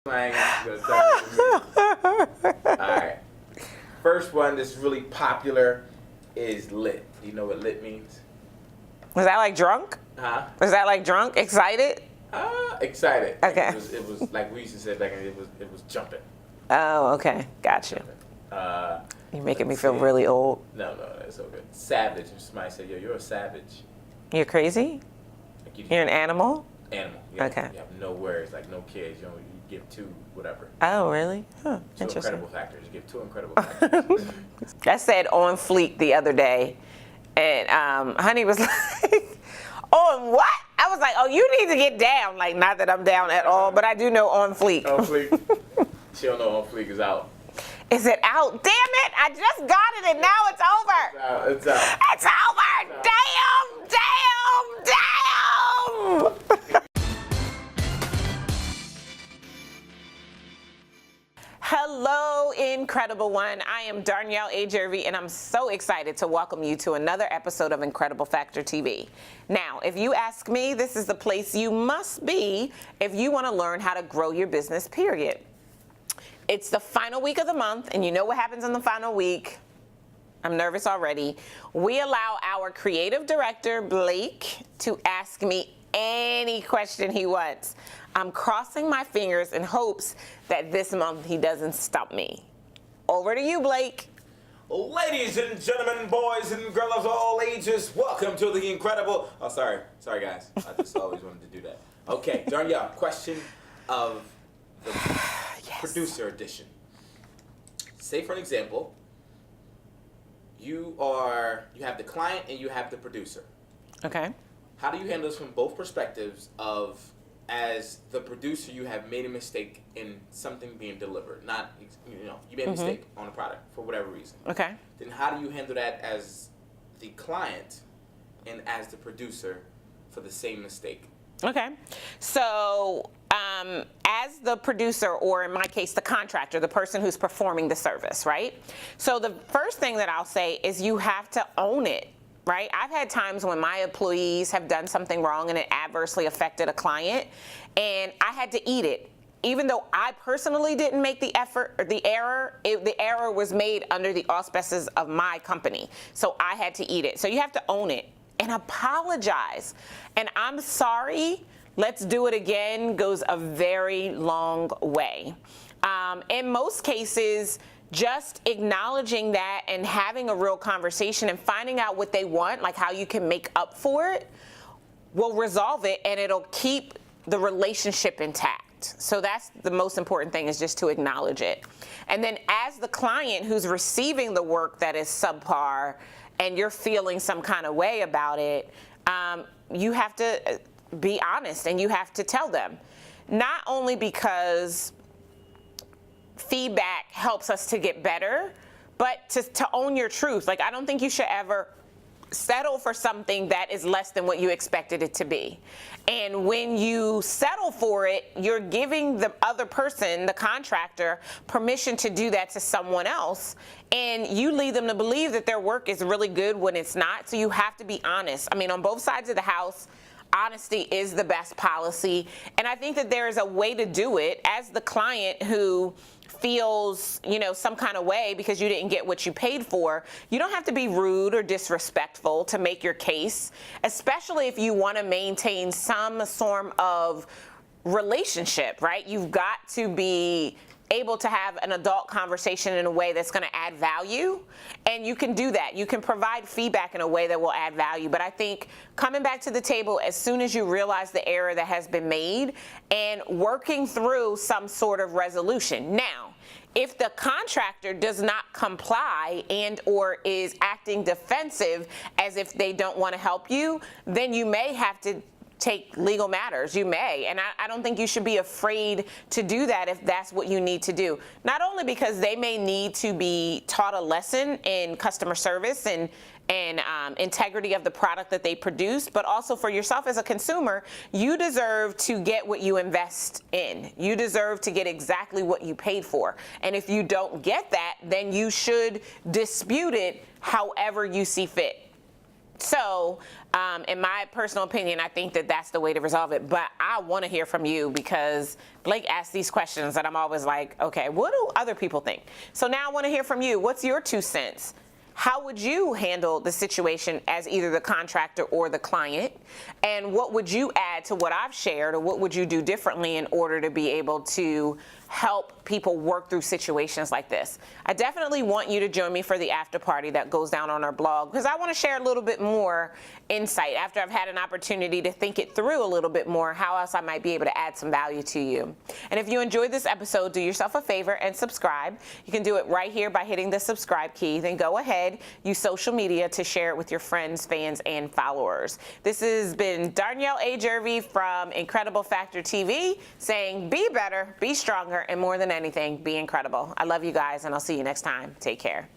Slang. Alright. First one that's really popular is lit. Do you know what lit means? Was that like drunk? Huh? Was that like drunk? Excited? Excited. Okay. It was like we used to say back in it was jumping. Oh, okay. Gotcha. You're making me feel really old. No, that's so good. Savage. If somebody say, yo, you're a savage. You're crazy? Like You're an animal? Animal. Okay. You have no words, like no kids. You give two, whatever. Oh, really? Huh. Two Interesting. incredible factors. You give two incredible factors. I said on fleek the other day, and Honey was like, on what? I was like, oh, you need to get down. Like, not that I'm down at all, but I do know on fleek. On fleek. She don't know on fleek is out. Is it out? Damn it! I just got it and now it's over. It's out. It's over. Damn. Hello, Incredible One. I am Darnyelle Jervey, and I'm so excited to welcome you to another episode of Incredible Factor TV. Now, if you ask me, this is the place you must be if you want to learn how to grow your business, period. It's the final week of the month, and you know what happens in the final week. I'm nervous already. We allow our creative director, Blake, to ask me any question he wants. I'm crossing my fingers in hopes that this month he doesn't stump me. Over to you, Blake. Ladies and gentlemen, boys and girls of all ages, welcome to the incredible... Oh, sorry guys. I just always wanted to do that. Okay, Darnyelle, question of the producer edition. Say, for an example, you have the client and you have the producer. Okay. How do you handle this from both perspectives of, as the producer, you have made a mistake in something being delivered, not, you made a mistake on a product for whatever reason. Okay. Then how do you handle that as the client and as the producer for the same mistake? Okay. So, as the producer, or in my case, the contractor, the person who's performing the service, right? So the first thing that I'll say is you have to own it. Right? I've had times when my employees have done something wrong and it adversely affected a client, and I had to eat it. Even though I personally didn't make the effort or the error was made under the auspices of my company. So I had to eat it. So you have to own it and apologize. And I'm sorry, let's do it again goes a very long way. In most cases, just acknowledging that and having a real conversation and finding out what they want, like how you can make up for it, will resolve it, and it'll keep the relationship intact. So that's the most important thing, is just to acknowledge it. And then as the client who's receiving the work that is subpar and you're feeling some kind of way about it, you have to be honest and you have to tell them. Not only because feedback helps us to get better, but to own your truth. Like, I don't think you should ever settle for something that is less than what you expected it to be. And when you settle for it, you're giving the other person, the contractor, permission to do that to someone else. And you lead them to believe that their work is really good when it's not. So you have to be honest. I mean, on both sides of the house, honesty is the best policy. And I think that there is a way to do it. As the client who feels, some kind of way because you didn't get what you paid for, you don't have to be rude or disrespectful to make your case, especially if you want to maintain some form of relationship, right? You've got to be able to have an adult conversation in a way that's going to add value, and you can do that. You can provide feedback in a way that will add value, but I think coming back to the table as soon as you realize the error that has been made and working through some sort of resolution. Now, if the contractor does not comply and or is acting defensive as if they don't want to help you, then you may have to take legal matters. You may, and I don't think you should be afraid to do that if that's what you need to do. Not only because they may need to be taught a lesson in customer service and integrity of the product that they produce, but also for yourself as a consumer, you deserve to get what you invest in. You deserve to get exactly what you paid for. And if you don't get that, then you should dispute it however you see fit. So, in my personal opinion, I think that that's the way to resolve it. But I want to hear from you because Blake asks these questions and I'm always like, okay, what do other people think? So now I want to hear from you. What's your 2 cents? How would you handle the situation as either the contractor or the client? And what would you add to what I've shared, or what would you do differently in order to be able to help people work through situations like this? I definitely want you to join me for the after party that goes down on our blog, because I want to share a little bit more insight after I've had an opportunity to think it through a little bit more, how else I might be able to add some value to you. And if you enjoyed this episode, do yourself a favor and subscribe. You can do it right here by hitting the subscribe key. Then go ahead, use social media to share it with your friends, fans, and followers. This has been Darnyelle A. Jervey from Incredible Factor TV saying, be better, be stronger, and more than anything, be incredible. I love you guys, and I'll see you next time. Take care.